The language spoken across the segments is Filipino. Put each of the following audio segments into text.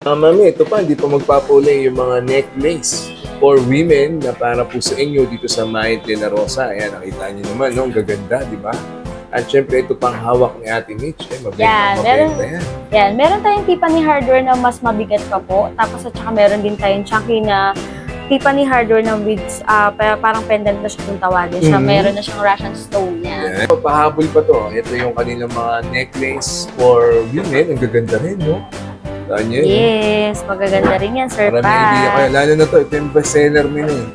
Mami, ito pa, hindi pa magpapulay yung mga necklace for women na para po sa inyo dito sa Mayet de la Rosa. Ayan, nakita niyo naman, no? Ang gaganda, di ba? At syempre, ito pang hawak ni Ate Mitch. Mabenta yan. Yan, meron tayong Tiffany hardware na mas mabigat pa po. Tapos at saka meron din tayong chunky na Tiffany hardware na with parang pendant na siya kung tawagin siya. Meron na siyang Russian stone yan. Yeah. Pahabol pa to. Ito yung kanilang mga necklace for women. Ang gaganda rin, no? Yes, magaganda rin yan, Sir Pat. Lalo na to, ito yung bestseller nila eh.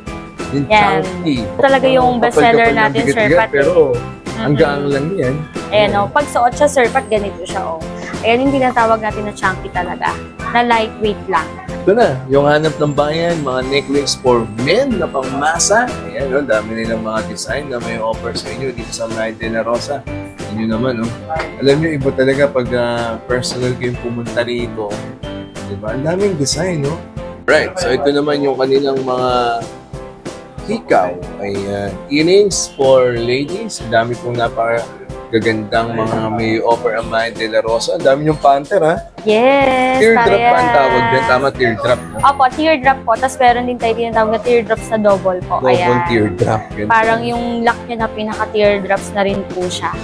Yung chunky. Talaga yung bestseller natin, Sir Pat. Pero hanggang lang yan. Ayan o, pag suot siya, Sir Pat, ganito siya o. Ayan yung tinatawag natin na chunky talaga. Na lightweight lang. Ito na, yung hanap ng bayan, mga necklace for men na pangmasa. Ayan o, dami nilang mga design na may offer sa inyo dito sa Mayet de la Rosa. Inyo naman, no? Alam nyo, iba talaga pag personal kayong pumunta rito. Diba? Ang daming design, no? Right, so ito naman yung kanilang mga hikaw. Ayan, earrings for ladies. Ang dami pong napakagandang mga may offer ang Mayet de la Rosa. Ang dami yung panther, ha? Yes, teardrop pa ang tawag dyan. Tama, teardrop. Opo, teardrop po. Tapos meron din tayo tinatawag na teardrops na double po. Double teardrop. Ganito. Parang yung lock niya na pinaka-teardrops na rin po siya.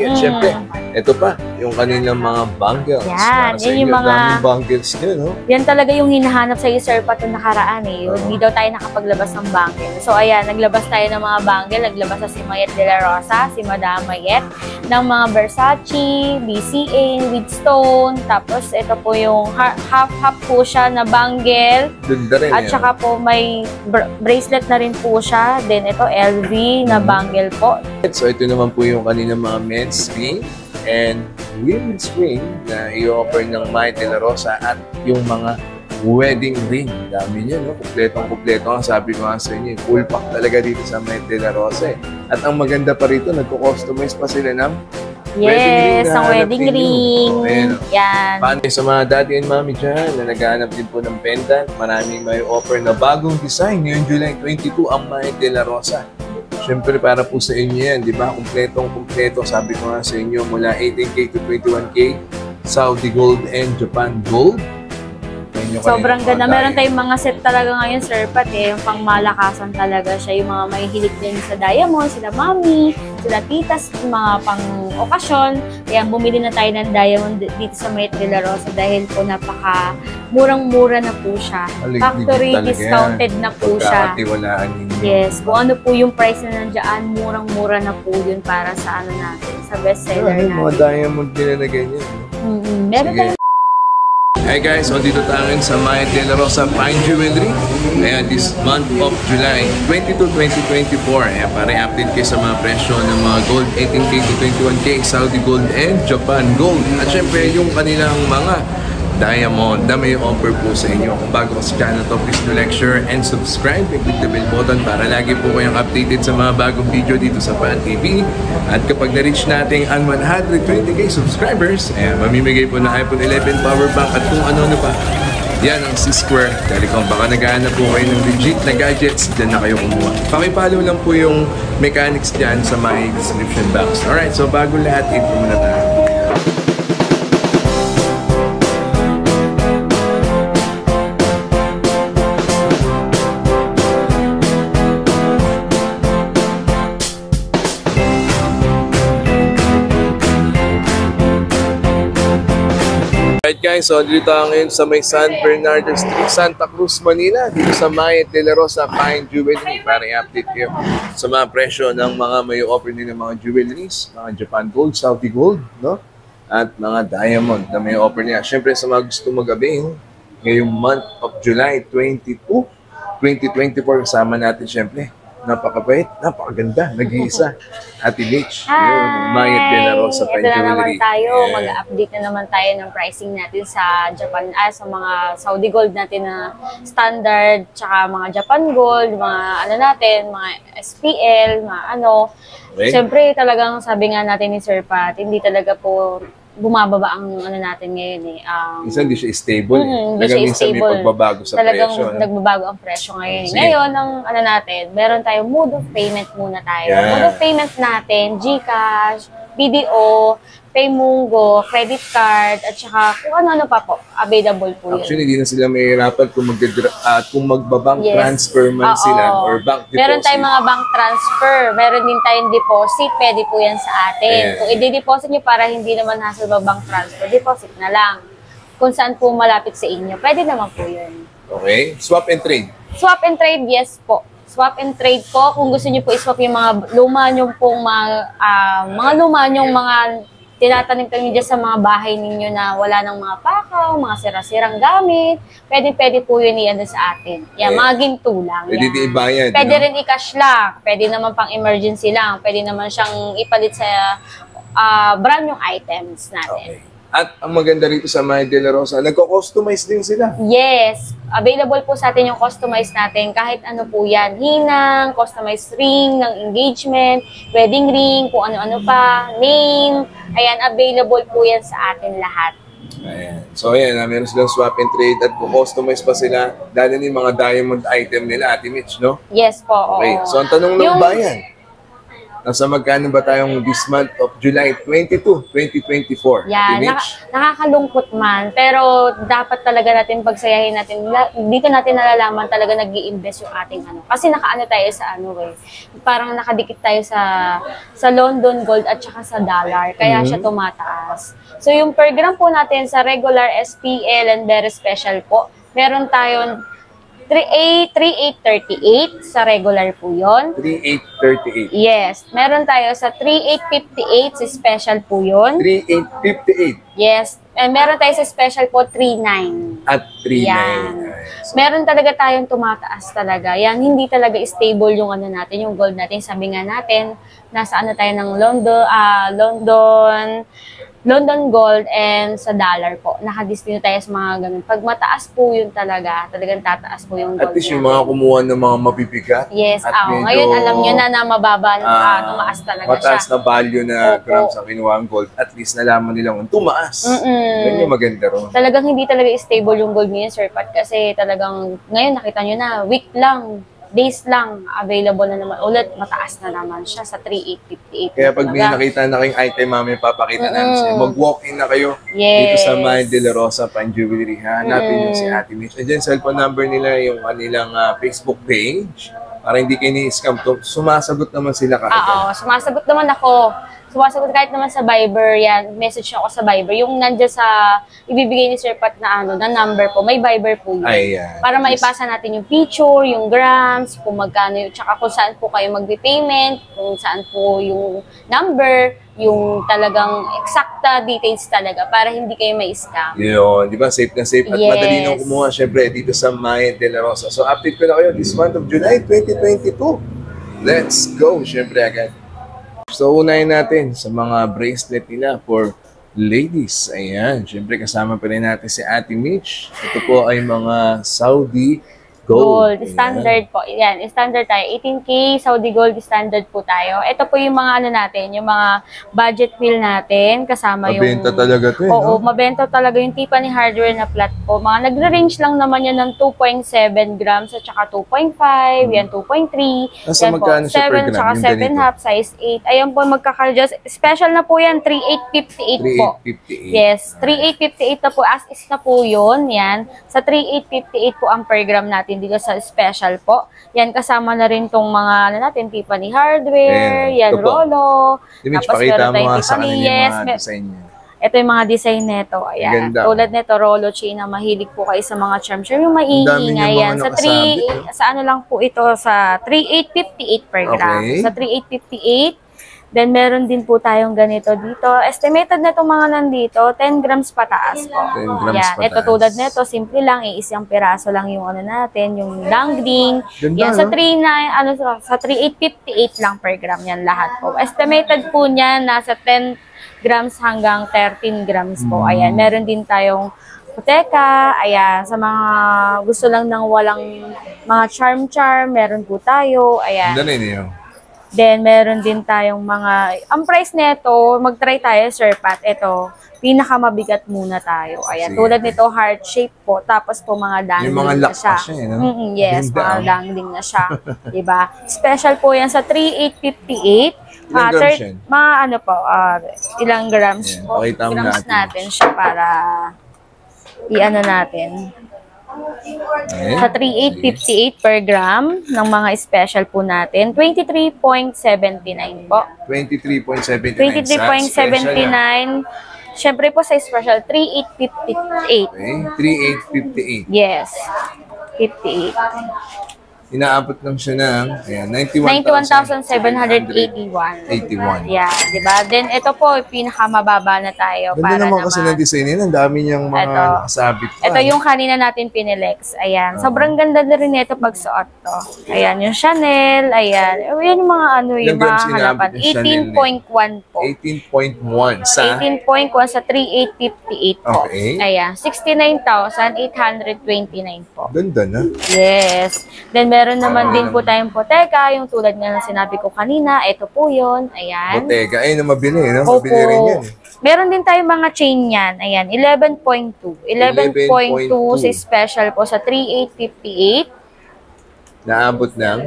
Yan, syempre, ito pa, yung kanilang mga bangles. Yan, yan yung mga bangles nyo, no? Yan talaga yung hinahanap sa iyo, Sir Pat, yung nakaraan eh. Hindi daw tayo nakapaglabas ng bangle. So ayan, naglabas tayo ng mga bangle. Naglabas sa si Mayet de la Rosa, si Madam Mayet, ng mga Versace, BCA, with stone. Tapos ito po yung half-half po siya na bangle. Rin, at saka po may bracelet na rin po siya. Then ito LV na bangle po. So ito naman po yung kanilang mga men's ring and women's ring na i-offer ng Mayet de la Rosa at yung mga wedding ring. Dami niya, no? Kumpletong-kumpleto. Ang sabi ko nga sa inyo, full pack talaga dito sa Mayet de la Rosa. At ang maganda pa rito, nagko-customize pa sila ng wedding ring. Yan. Paano sa mga daddy and mommy dyan na naghahanap din po ng pendant, maraming may offer na bagong design. Ngayong July 22, ang Mayet de la Rosa. Siyempre, para po sa inyo yan, di ba? Kumpletong-kumpleto. Sabi ko nga sa inyo, mula 18K to 21K, Saudi Gold and Japan Gold. Sobrang ganda. Meron tayong mga set talaga ngayon, Sir Pat, eh. Yung pangmalakasan talaga siya. Yung mga may hilig din sa diamond, sila mami, sila titas, mga pang-okasyon. Kaya bumili na tayo ng diamond dito sa Mayet de la Rosa dahil po napaka murang-mura na po siya. Factory discounted na po siya. Yes. Kung ano po yung price na nandiyan, murang-mura na po yun para sa ano natin, sa bestseller natin. Mga diamond nilalagay niya. Meron tayong Hey guys, so dito tayo sa Mayet de la Rosa Fine Jewelry. Ayan, this month of July 22, 2024. Ayan, para i-update kayo sa mga presyo ng mga gold 18K to 21K, Saudi Gold and Japan Gold. At syempre, yung kanilang mga diamond na may offer po sa inyo. Kung bago ka sa channel to, please do like, share, and subscribe. Click the bell button para lagi po kayong updated sa mga bagong video dito sa Pan TV. At kapag na-reach natin ang 120K subscribers, mamimigay po ng iPhone 11 power bank at kung ano-ano pa. Yan ang C-Square. Dahil kung baka naghahanap po kayo ng legit na gadgets, dyan na kayo kumuha. Pakipollow lang po yung mechanics dyan sa my description box. Alright, so bago lahat, intro muna tayo. Alright guys, so dito tayo ngayon sa may San Bernardo Street, Santa Cruz, Manila, dito sa Mayet de la Rosa Fine Jewelry para i-update kayo sa mga presyo ng mga may offer nila mga jewelries, mga Japan Gold, Saudi Gold, no? At mga diamond na may offer niya. Siyempre sa mga gusto mag-avail, ngayong month of July 22, 2024, kasama natin siyempre. Napakabait, napakaganda, nag-iisa. Ate Mitch, yung Mayet de la Rosa Fine Jewelry. Ito na naman tayo, mag-update na naman tayo ng pricing natin sa Japan, sa mga Saudi Gold natin na standard, tsaka mga Japan Gold, mga ano natin, mga SPL, mga ano. Okay. Siyempre talagang sabi nga natin ni Sir Pat, hindi talaga po bumababa ang ano natin ngayon eh. Minsan hindi siya stable. Hindi siya stable. May pagbabago sa talagang presyo. Nagbabago ang presyo ngayon. Ngayon, ang ano natin, meron tayong mode of payment muna tayo. Mode of payment natin, GCash, BDO, Paymunggo, credit card, at saka kung ano-ano pa po, available po yun. Actually, hindi na sila mahihirapan kung magbabank transfer man sila or bank deposit. Meron tayong mga bank transfer, meron din tayong deposit, pwede po yan sa atin. Ayan. Kung i-deposit nyo para hindi naman hassle ba bank transfer, deposit na lang. Kung saan po malapit sa inyo, pwede naman po yun. Okay. Swap and trade. Swap and trade, yes po. Swap and trade po, kung gusto nyo po i-swap yung mga luma nyong pong mga tinatanim-tanim dyan sa mga bahay ninyo na wala ng mga pakaw, mga sira-sirang gamit, pwede po yun iyan sa atin. Yan, mga ginto lang. Pwede din ibayad. Pwede rin i-cash lang. Pwede naman pang emergency lang. Pwede naman siyang ipalit sa brand yung items natin. Okay. At ang maganda rito sa Maya de la Rosa, nagko-customize din sila. Yes. Available po sa atin yung customize natin. Kahit ano po yan. Hinang, customized ring ng engagement, wedding ring, kung ano-ano pa, name. Ayan, available po yan sa atin lahat. Ayan. So ayan, meron silang swap and trade at customize pa sila. Dahil yung mga diamond item nila, Ate Mitch, no? Yes po. Okay. Oo. So ang tanong ng bayan, nasa magkano ba tayong this month of July 22, 2024? Yan, nakakalungkot man. Pero dapat talaga natin pagsayahin natin. Dito natin nalalaman talaga nag-i-invest yung ating ano. Kasi nakaano tayo sa ano eh. Parang nakadikit tayo sa London Gold at saka sa dollar. Kaya siya tumataas. So yung per gram po natin sa regular SPL and very special po, meron tayong 3838 sa regular po yun. 3838. Yes. Meron tayo sa 3858 sa special po yun. 3858. Yes. And meron tayo sa special po 39. At 39. Yan. Meron talaga tayong tumataas talaga. Yan, hindi talaga stable yung ano natin, yung gold natin. Sabi nga natin, nasa ano tayo ng London Gold and sa dollar po. Nakadistino tayo sa mga ganun. Pag mataas po yun talagang tataas po yung gold. At least yung mga kumuha ng mga mabibigat. Yes. Ngayon alam nyo na mababa, tumaas talaga mataas siya. na value na grams ang kinuha ang gold. At least nalaman nilang tumaas. Yan yung maganda ron. Talagang hindi talaga stable yung gold ngayon, Sir Pat. Kasi talagang ngayon nakita nyo na, week lang, days lang, available na naman. Ulit, mataas na naman siya sa 3858. Kaya pag may nakita na kayong item, mami, papakita namin sa'yo. Mag-walk-in na kayo dito sa Maya de la Rosa Fine Jewelry. Hanapin nyo si Ate Mitch. And then, cellphone number nila, yung kanilang Facebook page. Para hindi kayo ni-scam. Sumasagot naman sila kahit. Oo, sumasagot naman ako. Sumasagot kahit naman sa Viber, yan. Message ako sa Viber. Yung nandiyan sa, ibibigay ni Sir Pat na na number po. May Viber po yun. Ayan. Para maipasa natin yung picture, yung grams, kung magkano yun, tsaka kung saan po kayo mag-payment, kung saan po yung number, yung talagang eksakta details talaga para hindi kayo ma-scam. Yun, di ba? Safe na safe. At madali nang kumuha, syempre, dito sa Maya de la Rosa. So, update ko na kayo this month of July 2022. Let's go, syempre, agad. So, unahin natin sa mga bracelet nila for ladies. Ayan, syempre, kasama pa rin natin si Ate Mitch. Ito po ay mga Saudi Gold. Standard po. Yan, standard tayo. 18K, Saudi Gold, standard po tayo. Ito po yung mga ano natin, yung mga budget wheel natin, kasama yung... Mabenta talaga ito, Oo, mabenta talaga yung Tiffany Hardware na plat po. Mga nagre-range lang naman yan ng 2.7 grams at saka 2.5, yan 2.3. Nasa magkano siya per gram? 7 at saka 7.5, size 8. Ayan po, magkaka-adjust. Special na po yan, 3.858 po. 3.858. Yes, 3.858 na po. As is na po yun. Yan. Sa 3.858 po ang per gram natin dito sa special po. Yan, kasama na rin tong mga ano natin, Tiffany Hardware, yan, Rolo. Mitch, pakita mo nga sa kanila yung mga design niya. Ito yung mga design nito. Ayan. Tulad nito, Rolo chain na mahilig po kayo sa mga charm. Sure, yung maiingay. Yan. Sa ano lang po ito, sa 3.858 per gram. Sa 3.858. Then, meron din po tayong ganito dito. Estimated na itong mga nandito, 10 grams pataas po. 10 grams yan. pataas. Ito tulad nito, simple lang, isang piraso lang yung ano natin, yung dangling. Yan, sa 3.858 lang per gram yan lahat po. Estimated po niyan, nasa 10 grams hanggang 13 grams po. Ayan, meron din tayong puteka. Ayan, sa mga gusto lang ng walang mga charm-charm, meron po tayo. Ayan. Dali niyo. Then, meron din tayong mga, ang price nito, mag-try tayo, Sir Pat. Ito, pinakamabigat muna tayo. Ayan, tulad nito, heart shape po. Tapos po, mga dangling na siya. No? Yes, mga dangling na siya. Diba? Special po yan sa 3.858. Ilang grams yan? Mga ano po, ilang grams Ayan, po. pakita mo Grams natin. natin siya para i-ano natin. Ayan. Sa 3,858 per gram ng mga special po natin, 23.79 po. 23.79. 23.79. Siyempre po sa special, 3,858. Okay, 3,858. Yes. 58. Inaabot lang siya ng ayan, 91,781. 81. Yeah, di ba? Then ito po, pinakamababa na tayo Ganda para naman kasi ng design niya. Ang dami niyang mga Ito. nakasabit pa. Ito yung kanina natin pinilex. Ayan. Sobrang ganda na rin ito pag suot to. Ayan, yung Chanel. Ayan. Ayan yung mga ano, Ilang yung mga grams inaabot hanapan. yung Chanel 18.1 po. 18.1 sa 18.1 sa 3,858 po. Okay. Ayan. 69,829 po. ganda na. Yes. Then, meron naman din po tayong Bottega, yung tulad nga na sinabi ko kanina. Ito po yun. Ayan. Bottega. Ayun, mabili, no? Opo. Mabili rin yan. Meron din tayong mga chain yan. Ayan, 11.2. 11.2 si special po sa 3,858. Naabot ng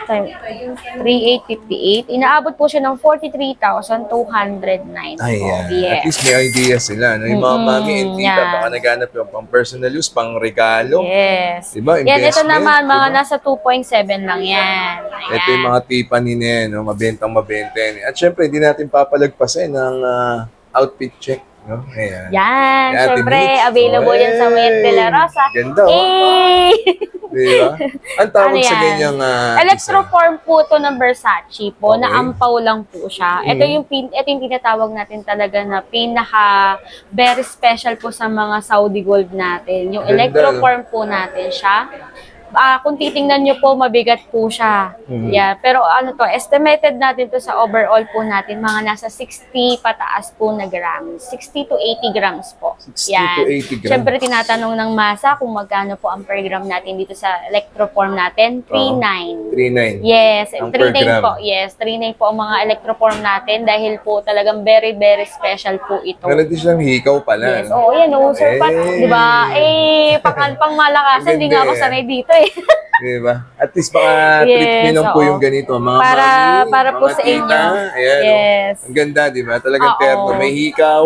3,858. Inaabot po siya ng 43,209. ayan. Yes. At least may idea sila. No? Yung mga mami and tita, yan. baka naghanap yung pang personal use, pang regalo. Yes. Diba? Yan, ito Investment, naman, mga diba? nasa 2.7 lang yan. Ayan. Ito yung mga Tiffany na yan, no? Mabentang mabenta yan. At syempre, hindi natin papalagpasin ng outfit check. No? Ayan. Yan, Ate syempre, Mitch. available yan sa Mayet de la Rosa. Ganda, oh. Eh! Diba? Ang tawag Ano sa yan? ganyang Electroform po to ng Versace po, Okay. na ampaw lang po siya. Ito yung tinatawag natin talaga na pinaka very special po sa mga Saudi gold natin. Yung Ganda, electroform po natin siya. Kung titingnan nyo po, mabigat po siya. Yeah, pero ano to, estimated natin to sa overall po natin, mga nasa 60 pataas po na grams. 60 to 80 grams po. 60 Yan. to 80 grams. Siyempre, tinatanong ng masa kung magkano po ang per gram natin dito sa electroform natin. 3.9. 3.9. Yes, Ang per 3.9 gram. po. Yes, 3.9 po ang mga electroform natin dahil po talagang very, very special po ito. Meron din siyang hikaw pala. Yes, no? oo, yan, oh, sir, Eh. di ba? Pang malakasan, hindi nga ako Ganda, sanay dito eh. Diba? At least baka Yes, treat nyo lang po oo. yung ganito. Mga Para- mami, para po mga sa tita. inyo. Ayan, Yes. Ang ganda, diba? Talagang Oo. terno. May hikaw,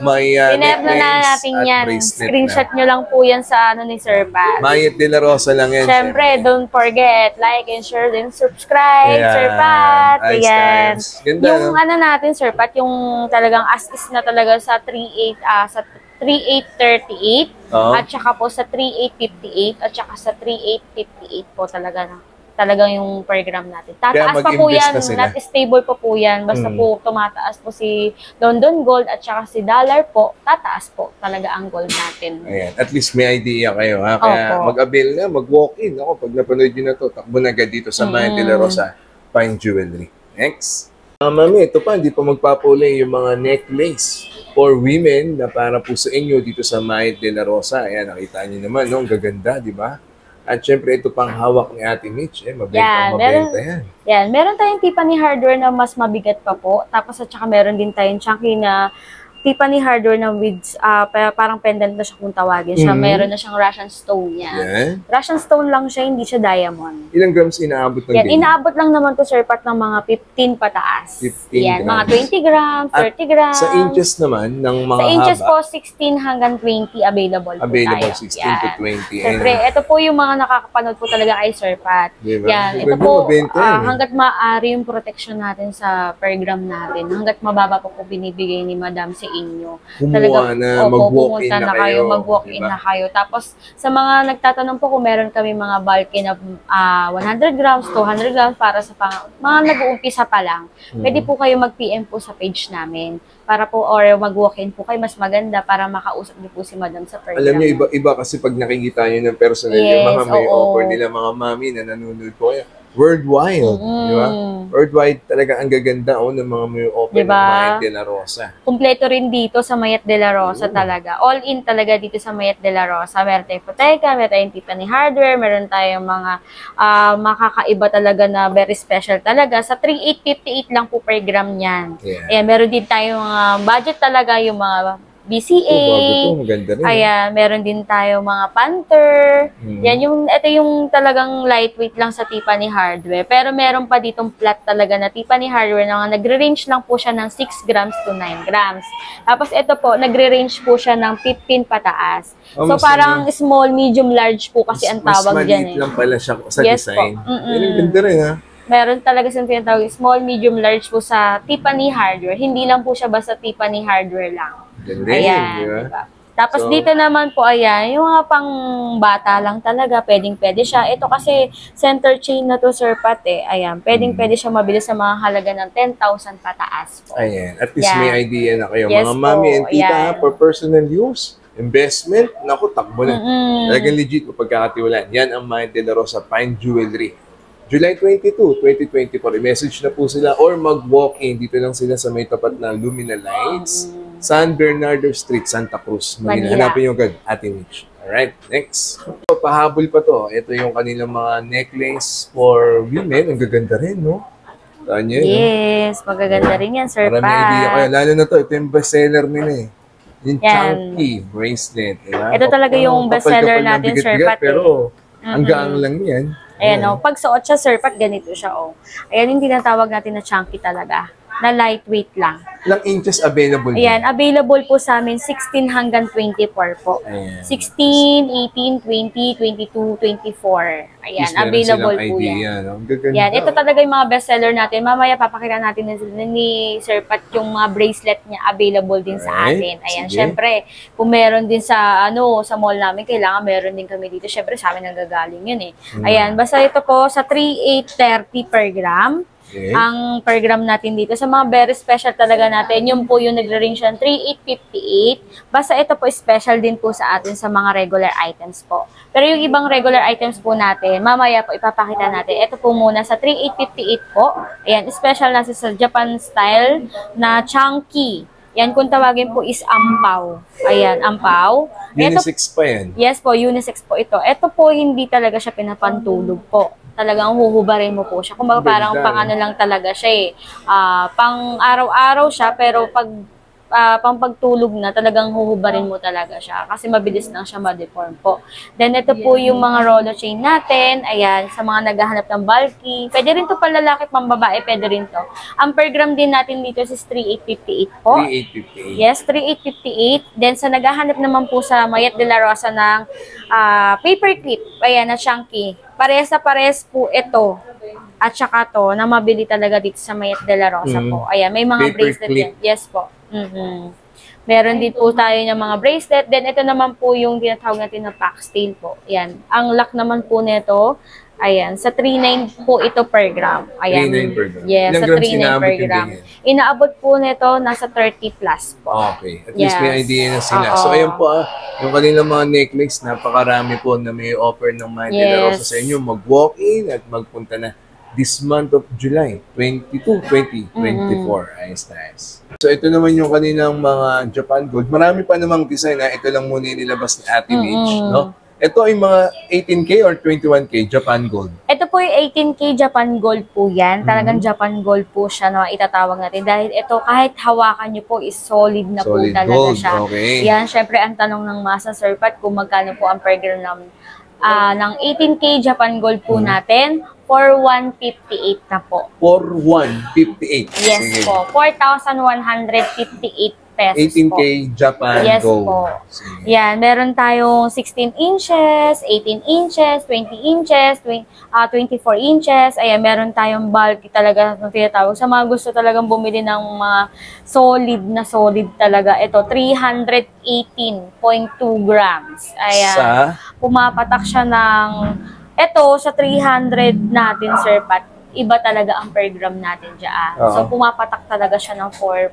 may Pinerno na necklace, natin at yan. bracelet Screenshot na. nyo lang po yan sa ano ni Sir Pat. Mayet de la Rosa lang yan. Siyempre, don't forget, like and share and subscribe, Ayan. Sir Pat. Ayos, Ayan. ayos. Ganda, Yung no? ano natin, Sir Pat, yung talagang as is na talaga sa 3,838 Oo. at saka po sa 3,858 at saka sa 3,858 po talagang yung per gram natin. Kaya Tataas pa po mag-invest yan, na sila. not stable pa po yan. Basta po tumataas po si London Gold at saka si Dollar po, tataas po talaga ang gold natin. Ayan. At least may idea kayo, ha? Kaya Opo. mag-avail na, mag-walk-in. Ako, pag napanood nyo na to, takbo na agad dito sa Mayet de la Rosa Fine Jewelry. Next. Mami, ito pa, hindi pa magpapuli yung mga necklace for women na para po sa inyo dito sa Mayet de la Rosa. Ayan, nakita nyo naman, no? Ang gaganda, di ba? At syempre, ito pang hawak ni Ate Mitch. Yan, Mabenta yan. Yan, meron tayong Tiffany hardware na mas mabigat pa po. Tapos at saka meron din tayong chunky na Tiffany hardware na with parang pendant na siya kung tawagin siya. Meron na siyang Russian stone yan. Yan. Russian stone lang siya, hindi siya diamond. Ilang grams inaabot ng Yan, ganyan? inaabot lang naman to Sir Pat ng mga 15 pataas. 15 Yan, mga grams. 20 grams, 30 grams. Sa inches naman, ng mga Sa inches haba, po, 16 hanggang 20 available po available tayo. 16 to Yan. 20. Siyempre, ito po yung mga nakakapanood po talaga kay Sir Pat. Diba? Yan, ito Ganda, po, mabenta yan, eh. hanggat maaari yung protection natin sa per gram natin, hanggat mababa pa po binibigay ni Madam sa inyo. Kumuha na, mag-walk-in pumunta na kayo. mag-walk-in Diba? na kayo. Tapos, sa mga nagtatanong po kung meron kami mga bulky na 100 grams, 200 grams para sa mga nag-uumpisa pa lang, pwede po kayo mag-PM po sa page namin para po, or mag-walk-in po kayo, mas maganda para makausap niyo po si Madam sa per Alam gram. niyo, iba kasi pag nakikita niyo ng personal, yung Yes, mga may oo. offer nila, mga mami na nanonood po kayo. Worldwide, di ba? Worldwide talaga ang gaganda ng mga may offer Diba? ng Mayet de la Rosa. Kumpleto rin dito sa Mayet de la Rosa talaga. All in talaga dito sa Mayet de la Rosa. Meron tayong Bottega, meron tayong Tiffany hardware, meron tayong mga makakaiba talaga na very special talaga. Sa 3,858 lang po per gram yan. Yeah. Ayan, meron din tayong budget talaga yung mga BCA. Bago to, maganda rin. Ayan, meron din tayo mga Panther. Yan ito yung talagang lightweight lang sa Tiffany hardware. Pero meron pa ditong flat talaga na Tiffany hardware na nagre-range lang po siya ng 6 grams to 9 grams. Tapos ito po, nagre-range po siya ng 15 pataas. So parang small, medium, large po kasi ang tawag dyan. Mas maliit lang pala siya sa design. Yan, ganda rin ha. Meron talaga siyang tinatawag small, medium, large po sa Tiffany hardware. Hindi lang po siya basta Tiffany hardware lang. Ganda Ayan, diba? diba? Tapos dito naman po, ayan, yung mga pang bata lang talaga, pwede siya. Ito kasi center chain na to, Sir Pat eh. Ayan, pwede siya mabili sa mga halaga ng 10,000 pataas po. Ayan, at least may idea na kayo. Yes mga mami and tita, ayan. for personal use, investment, naku, takbo na. Talagang legit mo pagkakatiwalaan. Yan ang Maya de la Rosa Fine Jewelry. July 22, 2024, i-message na po sila or mag-walk-in. Dito lang sila sa may tapat na Lumina Lights, San Bernardo Street, Santa Cruz, Manila. Hanapin yung agad, Ate Mitch. Alright, next. Pahabol pa to. Ito yung kanilang mga necklace for women. Ang gaganda rin, no? Tanya, yes, magaganda rin yan, Sir Pat. Marami idea kayo. Lalo na to, ito yung bestseller nila eh. Yung chunky bracelet. Diba? Ito talaga yung bestseller natin, Sir Pat. Pero hanggang lang yan. Ayan, pag suot siya, Sir Pat, ganito siya, Ayan yung tinatawag natin na chunky talaga, na lightweight lang. Ilang inches available? Ayan, available po sa amin 16 hanggang 24 po. Ayan. 16, 18, 20, 22, 24. Ayan, available po yan. No? Gaganda. Yan, ito talaga yung mga bestseller natin. Mamaya papakita natin ni Sir Pat yung mga bracelet niya available din sa atin. Ayan, syempre, kung meron din sa sa mall namin, kailangan meron din kami dito. Syempre, sa amin nanggagaling yun eh. Ayan, basta ito po sa 3,830 per gram. Ang per gram natin dito. Sa mga very special talaga natin, yun po yung nagre-range ng 3,858. Basta ito po special din po sa atin sa mga regular items po. Pero yung ibang regular items po natin, mamaya po ipapakita natin. Ito po muna sa 3,858 po. Ayan, special na sa Japan style na chunky. Yan, kung tawagin po is ampaw. Ayan, ampaw. Unisex pa yan? Yes po, unisex po ito. Ito po, hindi talaga siya pinapantulog po. Talagang huhubarin mo po siya. Kumbaga parang pang ano lang talaga siya eh. Pang araw-araw siya, pero pag pang pagtulog na, talagang huhubarin mo talaga siya. Kasi mabilis lang siya ma-deform po. Then ito po yung mga rollo chain natin. Ayan, sa mga naghahanap ng bulky. Pwede rin to palalaki, pambabae, pwede rin to. Ang per gram din natin dito is 3,858 po. 3,858. Yes, 3,858. Then sa naghahanap naman po sa Mayet de la Rosa ng paper clip. Ayan, na chunky. Parehas na parehas po ito. At saka to, na mabili talaga dito sa Mayet de la Rosa po. Ayan, may mga paper bracelet din. Yes po. Meron din po tayo ng mga bracelet. Then ito naman po yung tinatawag natin na foxtail po. Ayan. Ang lock naman po nito, ayan, sa 3,900 po ito per gram. Ayan. 3,900 per gram. Yes, sa 3,900 per gram. Inaabot po nito nasa 30 plus po. Okay. At least may idea na sila. So ayan po yung kanilang mga necklace, napakarami po na may offer ng Maya de la Rosa sa inyo. Mag-walk-in at magpunta na this month of July 22, 2024. Ayos, nice. So ito naman yung kanilang mga Japan Gold. Marami pa namang design na ito lang muna nilabas ni Ate Mitch, no? Ito ay mga 18K or 21K Japan Gold? Ito po yung 18K Japan Gold po yan. Talagang Japan Gold po siya na itatawag natin. Dahil ito kahit hawakan nyo po is solid na solid po talaga gold. Siya. Okay. Yan, syempre ang tanong ng masa, Sir Pat, kung magkano po ang per gram ng 18K Japan Gold po natin. For 158 na po. For 158? Yes. Sige. Po. 4,158 pesos 18K po. Japan Gold. Yes po. Sige. Yan. Meron tayong 16 inches, 18 inches, 20 inches, 24 inches. Ayan, meron tayong bulky talaga na tinatawag. Sa mga gusto talagang bumili ng mga solid talaga. Ito, 318.2 grams. Ayan. Sa? Pumapatak siya ng ito, sa 300 natin, Sir Pat, iba talaga ang per gram natin dyan. So, pumapatak talaga siya ng 4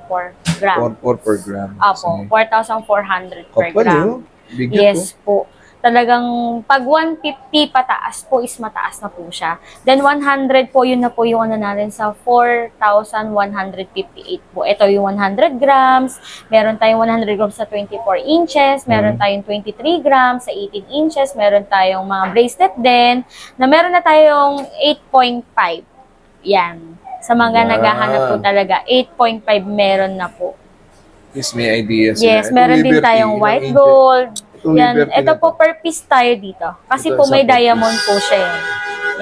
gram. 4 per gram. Apo, 4,400 per gram. Yes po. Talagang pag 150 pataas po is mataas na po siya. Then 100 po, yun na po yung ano natin sa 4,158 po. Ito yung 100 grams. Meron tayong 100 grams sa 24 inches. Meron tayong 23 grams sa 18 inches. Meron tayong mga bracelet din. Na meron na tayong 8.5. Yan. Sa mga naghahanap po talaga, 8.5 meron na po. least may idea sila. Yes, meron din tayong white gold. Yan, ito po per piece tayo dito. Kasi po may diamond po siya yan.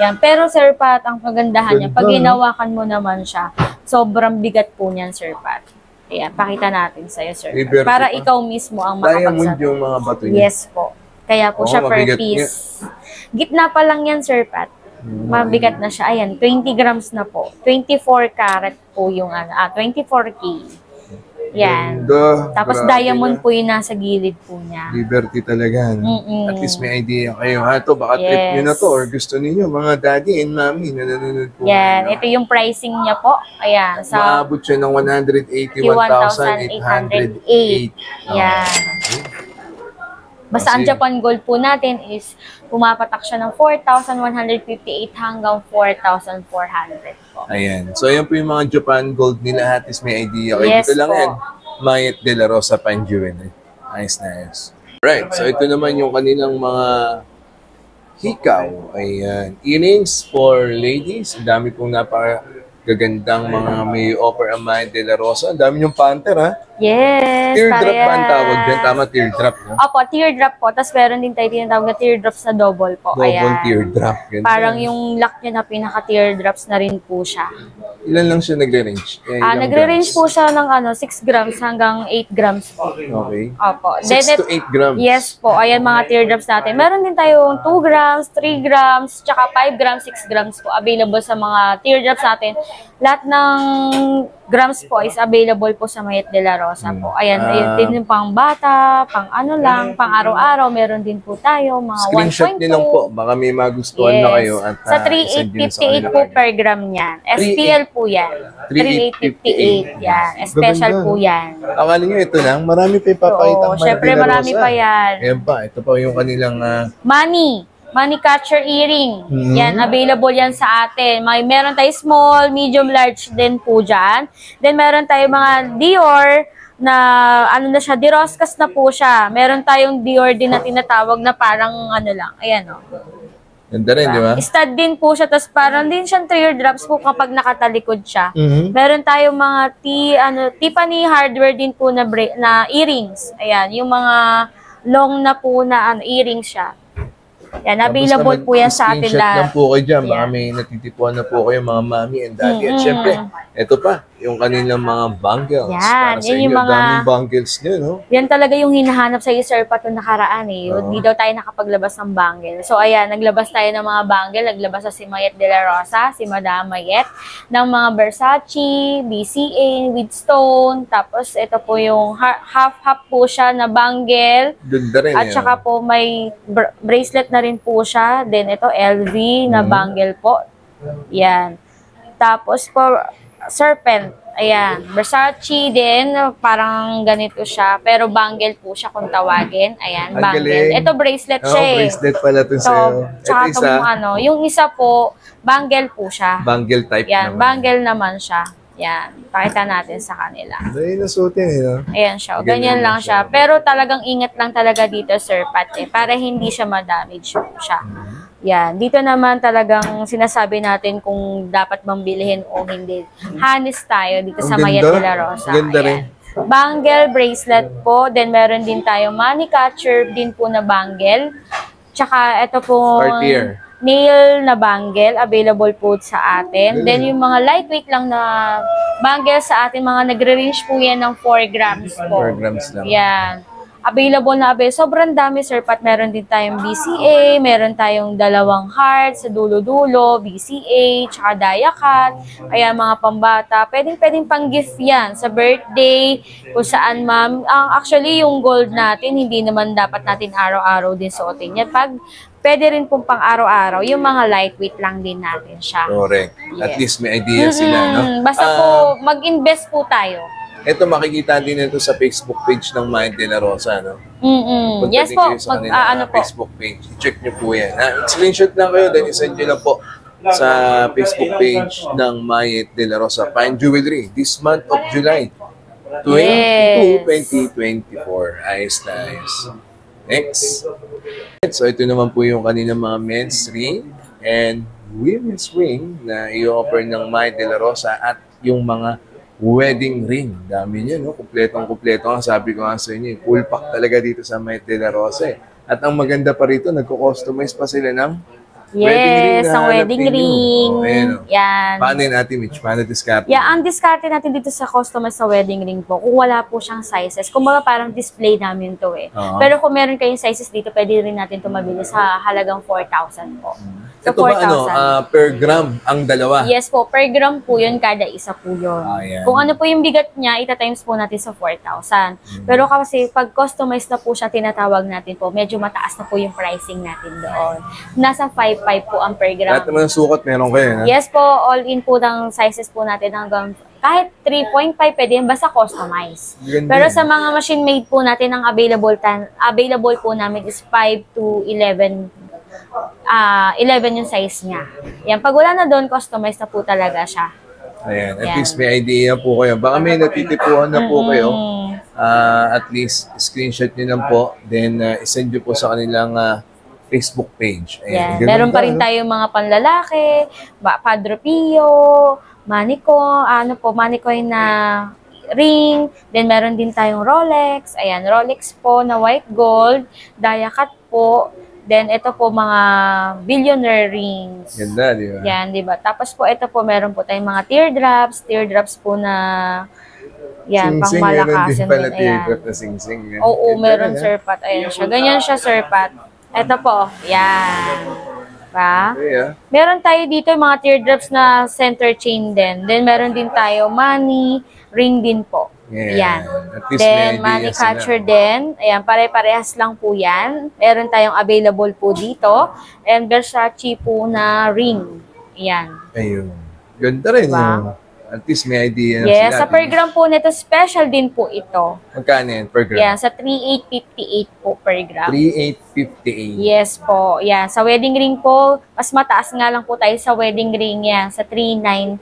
Yan. Pero Sir Pat, ang kagandahan niya, pag hinawakan mo naman siya, sobrang bigat po niyan, Sir Pat. Ayan, pakita natin sa'yo, Sir Pat. Para ikaw mismo ang makapagsabi. Diamond yung mga bato niya? Yes po. Kaya po siya per piece. Gitna pa lang yan, Sir Pat. Mabigat na siya. Ayan, 20 grams na po. 24 karat po yung 24K. Yan. Tapos diamond po yung nasa gilid po niya. Liberty talaga. At least may idea kayo. Ito, baka trip nyo na to or gusto niyo mga daddy and mommy na nanonood po. Yan. Ito yung pricing niya po. Ayan. Maabot siya ng 181,808. Yan. Basta ang Japan Gold po natin is pumapatak siya ng 4,158 hanggang 4,400 po. Ayan. So, ayan po yung mga Japan Gold nila. At least may idea kayo. Yes, Dito lang po. yan. Mayet de la Rosa Fine Jewelry. Nice. Right. So, ito naman yung kanilang mga hikaw. Ayan. Earrings for ladies. Ang dami pong napakagandang mga may offer ang Mayet de la Rosa. Ang dami yung Panther, ha? Yes. Teardrop ba ang tawag dyan? Tama, teardrop. No? Opo, teardrop po. Tapos meron din tayo tinatawag na teardrops na double po. Double teardrop. Ganda. Parang yung lock niya na pinaka-teardrops na rin po siya. Ilan lang siya nagre-range? Nagre-range po siya ng 6 grams hanggang 8 grams po. Okay. Opo. 6 to 8 grams? Yes po. Ayan mga teardrops natin. Meron din tayong 2 grams, 3 grams, tsaka 5 grams, 6 grams po available sa mga teardrops natin. Lahat ng grams po is available po sa Mayet de la Rosa po. Ayan, ayun din yung pang bata, pang ano lang, pang araw-araw. Meron din po tayo, mga 1.2. Screenshot niyo lang po. Baka may magustuhan na kayo. At, sa 3,858 po per gram yan. SPL po yan. 3,858 yan. Special po yan. Akala nyo ito lang? Marami pa ipapakita ang Mayet syempre de la Rosa. marami pa yan. Ayan pa. Ito pa yung kanilang... Money catcher earring. Yan, available yan sa atin. Meron tayo small, medium, large din po dyan. Then meron tayo mga Dior na ano na siya, Diroscas na po siya. Meron tayong Dior din na tinatawag na parang ano lang. Ayan o. Ganda rin, di ba? Stud din po siya. Tapos parang din siyang teardrops po kapag nakatalikod siya. Meron tayong mga Tiffany hardware din po na earrings. Ayan, yung mga long na po na earrings siya. Yan, available po yan sa atin lahat. Lang po kayo dyan. Baka may natitipuan na po kayo mga mommy and daddy. At syempre, ito pa, yung kanilang mga bangles. Yan, para sa yan inyo, yung mga... daming bangles nyo, no? Yan talaga yung hinahanap sa Sir Pat yung nakaraan eh. Hindi daw tayo nakapaglabas ng bangle. So ayan, naglabas tayo ng mga bangle. Naglabas sa si Mayet de la Rosa, si Madam Mayet, ng mga Versace, BCA, with stone. Tapos ito po yung half-half po siya na bangle. Ganda rin. At saka po may bracelet na rin po siya. Then ito LV na bangle po. Yan. Tapos po serpent. Ayan. Versace din. Parang ganito siya. Pero bangle po siya kung tawagin. Ayan. Bangle. Ito bracelet siya eh. Bracelet pala ito sa'yo. Tsaka itong yung isa po, bangle po siya. Bangle type yan, naman. Bangle naman siya. Yan. Pakita natin sa kanila. Dahil nasutin eh, no? Ayan siya. Ganyan lang siya. Pero talagang ingat lang talaga dito, Sir Pat, eh, para hindi siya ma-damage po siya. Yan. Dito naman talagang sinasabi natin kung dapat bang bilhin o hindi. Hanis tayo dito sa Mayet de la Rosa. Ganda rin. Bangle, bracelet po. Then meron din tayo money catcher din po na bangle. Tsaka ito po nail na bangle, available po sa atin. Then yung mga lightweight lang na bangle sa atin, mga nagre-range po yan ng 4 grams po. 4 grams lang. Yan. Available na available. Sobrang dami, Sir Pat. Meron din tayong BCA, meron tayong 2 heart sa dulo-dulo, BCA, tsaka Diacat. Kaya mga pambata, pwedeng pang-gift yan sa birthday, kung saan, ma'am. Actually, yung gold natin, hindi naman dapat natin araw-araw din suotin yan. Pwede rin pong pang araw-araw, yung mga lightweight lang din natin siya. Correct. Yes. At least may idea sila, no? Basta po, mag-invest po tayo. Ito, makikita din ito sa Facebook page ng Mayet de la Rosa, no? Punta Yes din po, kayo sa kanilang Facebook page. I-check nyo po yan. Screenshot lang kayo, then isend nyo lang po sa Facebook page ng Mayet de la Rosa Fine Jewelry this month of July 2024. Ayos na ayos. Next. So ito naman po yung kanilang mga men's ring and women's ring na i-offer ng Mayet de la Rosa at yung mga wedding ring. Dami niya, no? Kumpletong-kumpleto ang sabi ko nga sa inyo. Full pack talaga dito sa Might De La Rosa. At ang maganda pa rito, nagko-customize pa sila ng Yes, ang wedding ring. Ayan, Yan. Paano yun, Ate Mitch? Paano discard? Yeah, ang discard natin dito sa customer sa wedding ring po, kung wala po siyang sizes, kumbaga parang display namin to eh. Pero kung meron kayong sizes dito, pwede rin natin ito mabili sa halagang 4,000 po. So, ito ba per gram ang dalawa? Yes po, per gram po yun, kada isa po yun. Kung ano po yung bigat niya, ita-times po natin sa 4,000. Pero kasi pag customized na po siya, tinatawag natin po, medyo mataas na po yung pricing natin doon. Nasa 5,500 po ang per gram. Lahat naman ng sukat meron kayo, Yes po, all in po ng sizes po natin hanggang kahit 3.5 pwede yan, basta customize. Pero sa mga machine made po natin, ang available po namin is 5 to 11 11 yung size niya. Yan, pag wala na doon, customized na po talaga siya. Ayan, at least may idea po kayo. Baka may natitipuhan na po kayo. At least, screenshot nyo lang po. Then, isend nyo po sa kanilang Facebook page. Ayan, meron pa rin tayo mga panlalaki, Padre Pio, Manicoy na ring. Then, meron din tayong Rolex. Ayan, Rolex po na white gold, Diacat po. Then, ito po mga billionaire rings. Ganda, di ba? Yan, di ba? Tapos po, ito po, meron po tayong mga teardrops po na, yan, pang malakasan. Meron din pala teardrop na sing-sing. Oo, meron, Sir Pat. Ayan siya. Ganyan siya, Sir Pat. Ito po, yan. Diba? Meron tayo dito mga teardrops na center chain din. Then, meron din tayo money, ring din po. Yan. Then, money catcher din. Ayan, pare-parehas lang po yan. Meron tayong available po dito. And Versace po na ring. Yan. Ayun. Ganda rin yun. At least may idea na yes, sila. Sa per gram po nito, special din po ito. Magkano yan per gram? Yan, sa 3,858 po per gram. 3,858. Yes po. Yan, sa wedding ring po, mas mataas nga lang po tayo sa wedding ring yan. Sa 3,900.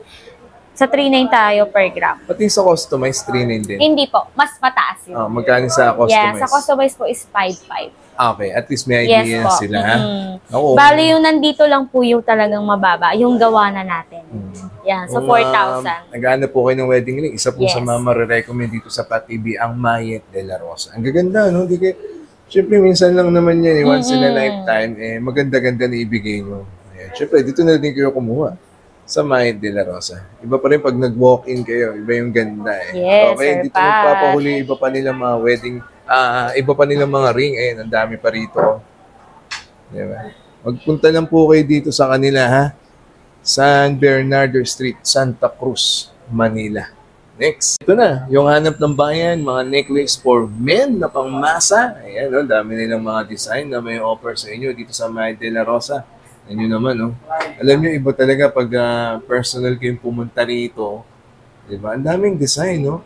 Sa 3,900 tayo per gram. Pati sa customized, 3,900 din? Hindi po. Mas mataas yun. Magkano sa customized? Yeah, sa customized po is 5,500. Okay. At least may idea na sila. Bali yung nandito lang po yung talagang mababa. Yung gawa na natin. Yan. So, 4,000. Nag-ano po kayo ng wedding ring. Isa po sa mga marirecommend dito sa Pat TV, ang Mayet De La Rosa. Ang gaganda, no? Di kayo, siyempre, minsan lang naman yan. Once in a lifetime, maganda-ganda na ibigay nyo. Siyempre, dito na din kayo kumuha. Sa Mayet De La Rosa. Iba pa rin pag nag-walk-in kayo, iba yung ganda Yes, okay, dito magpapahuli, iba pa nilang mga wedding, iba pa nilang mga ring, ang dami pa rito. Diba? Magpunta lang po kayo dito sa kanila, ha? San Bernardo Street, Santa Cruz, Manila. Next. Ito na, yung hanap ng bayan, mga necklace for men na pangmasa. Ayan, dami nilang mga design na may offer sa inyo dito sa Mayet De La Rosa. Yan yun naman, no? Alam nyo, iba talaga pag personal kayong pumunta rito. Diba? Ang daming design, no?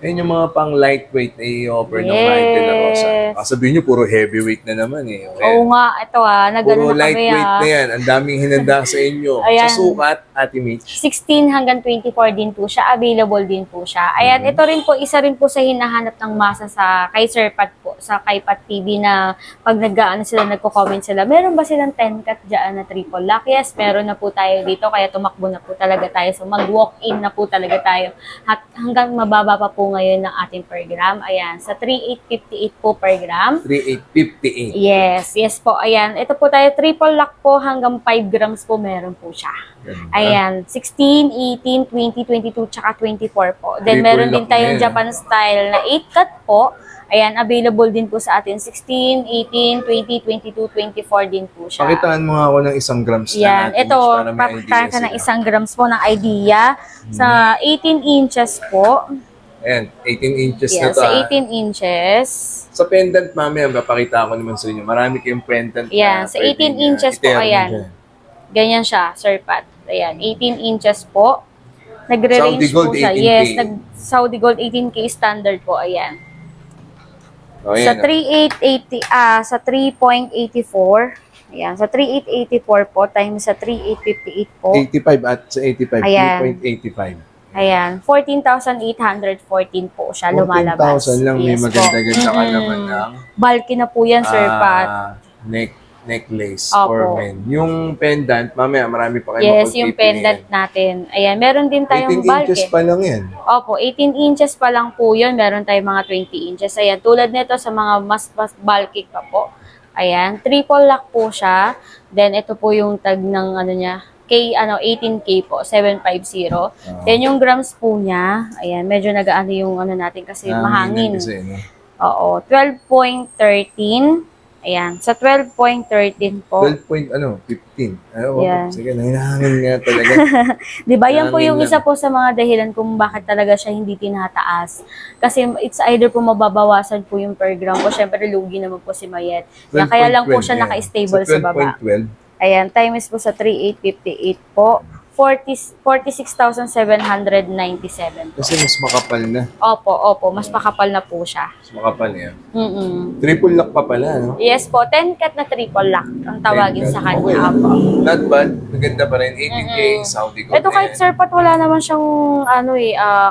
Yan yung mga pang lightweight na i-offer ng Mayet De La Rosa. Sabihin nyo, puro heavyweight na naman, eh. Oo nga, ito nagano na kami. Puro lightweight na yan. Ang daming hinanda sa inyo. Sa sukat, Ate Mitch. 16 hanggang 24 din po siya. Available din po siya. Ayan, ito rin po, isa rin po sa hinahanap ng masa sa kay Sir Pat po, sa kay Pat TV na pag nagko-comment sila, meron ba silang 10 cut dyan na triple lock? Yes, meron na po tayo dito. Kaya tumakbo na po talaga tayo. So, mag-walk-in na po talaga tayo. Hanggang mababa pa po ngayon ng ating per gram. Ayan, sa 3,858 po per gram. 3,858. Yes po. Ayan, ito po tayo, triple lock po hanggang 5 grams po meron po siya. Ayan, 16, 18, 20, 22, tsaka 24 po. Then, meron din tayong Japan style na 8 cut po. Ayan, available din po sa atin. 16, 18, 20, 22, 24 din po siya. Pakitaan mo nga ako ng 1 grams na yan, ito, pakitaan ka ng 1 grams po ng idea. Sa 18 inches po. Ayan, 18 inches na to. Sa 18 inches. Sa pendant, mamaya, mapakita ko naman sa inyo. Marami kayong pendant. Yan, sa 18 inches po, ayan. Ganyan siya, Sir Pat. Ayan, 18 inches po. Nagre-range po siya. Yes, Saudi Gold 18K standard po, ayan. Sa 3,880, sa 3.84, ayan, sa 3,884 po, times sa 3,858 po. 85 at sa 85, 3.85. Ayan, 14,814 po siya lumalabas. 14,000 lang, may maganda-ganda ka naman ng bulky na po yan, Sir Pat. Neck necklace Opo. for men. Yung pendant, mamaya marami pa kayo Yes, yung pendant natin. Ayan, meron din tayong 18 inches bulky. pa lang yan. Opo, 18 inches pa lang po yun. Meron tayong mga 20 inches. Ayan, tulad nito sa mga mas bulky pa po. Ayan, triple lock po siya. Then, ito po yung tag ng 18K po, 750. Then, yung grams po niya, ayan, medyo nag-ano yung natin kasi mahangin. Kasi, no? Oo, 12.13. Ayan, sa 12.13 po. 15. Yan. Sige, nahihangin nga talaga. Di ba? Yan po yung Hangin isa po sa mga dahilan kung bakit talaga siya hindi tinataas. Kasi it's either po mababawasan po yung per gram po. Syempre, lugi naman po si Mayet. Kaya lang po siya naka-stable sa baba. 12.12. Ayan, time is po sa 3,858 po. 46,797 po. Kasi mas makapal na. Opo, mas makapal na po siya. Mas makapal yan. Mm-mm. Triple lock pa pala, no? Yes po, 10 cat na triple lock ang tawagin 10 sa cat. kanya. Okay. Opo. Not bad. Maganda pa rin. 18K, Saudi gold. Ito kahit sir, pat wala naman siyang,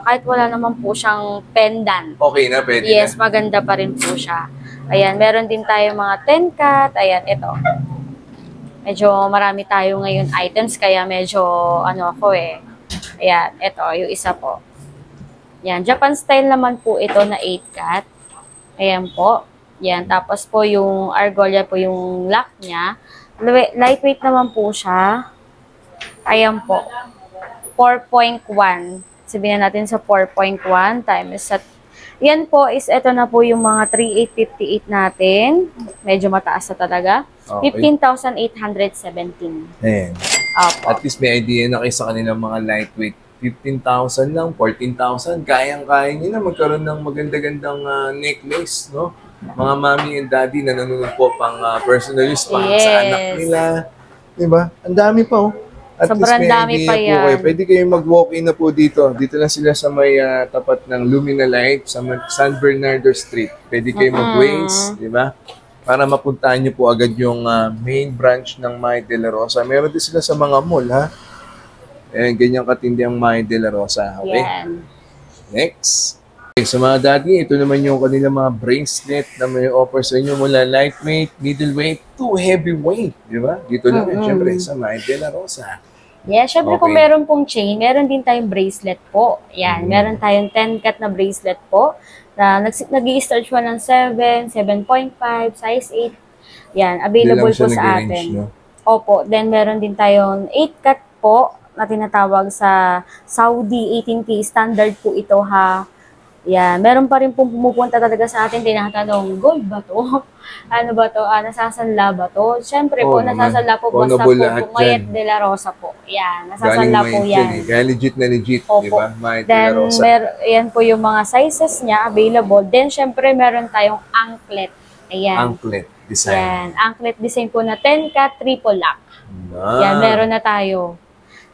kahit wala naman po siyang pendant. Okay na, pwede Yes, na. maganda pa rin po siya. Ayan, meron din tayo mga 10 cat. Ayan, ito. Medyo marami tayo ngayon items, kaya medyo, Ayan, ito, yung isa po. Ayan, Japan style naman po ito na 8 cat. Ayan po. Ayan, tapos po yung argolla po yung lock niya. Lightweight naman po siya. Ayan po. 4.1. Sabihin natin sa 4.1 times sa... Yan po is ito na po yung mga 3,858 natin. Medyo mataas na talaga. Okay. 15,817. Ayan. Opo. At least may idea na kayo sa kanilang mga lightweight. 15,000 lang, 14,000. Kayang-kaya nyo na magkaroon ng maganda-gandang necklace, no? Mga mommy and daddy na nanonood po pang personal use para sa anak nila. Diba? Ang dami pa, oh. At Sobrang least may dami idea pa po yan. kayo. Pwede kayong mag-walk-in na po dito. Dito lang sila sa may tapat ng Lumina Light sa San Bernardo Street. Pwede kayong mag-Waze, di ba? Para mapuntahan nyo po agad yung main branch ng May de la Rosa. Meron din sila sa mga mall, ha? Ayan, ganyan katindi ang May de la Rosa. Okay? Yan. Next. Okay, sa mga daddy, ito naman yung kanilang mga bracelet na may offer sa inyo mula lightweight, middleweight, to heavyweight. Di ba? Dito lang yun, syempre, sa May de la Rosa. Yes, syempre kung Okay. meron pong chain, meron din tayong bracelet po. Yan, meron tayong 10 cat na bracelet po. Na nag-i-start siya ng 7, 7.5, size 8. Yan, available Hindi lang siya po sa nag-range, atin. no? Opo, then meron din tayong 8 cat po na tinatawag sa Saudi 18K. Standard po ito ha. Yan, meron pa rin pong pumupunta talaga sa atin, tinatanong, gold ba to? Ano ba to? Nasasanla ba to? Siyempre po, naman. nasasanla po basta Honorable po lahat Mayet dyan. de la Rosa po. Yan, Galing nasasanla po May yan. eh. Kaya legit na legit, Opo. di ba? May de la Then, Rosa. yan po yung mga sizes niya available. Then, syempre, meron tayong anklet. Ayan. Anklet design. Yan. Anklet design po na 10 cat triple lock. Yan, meron na tayo.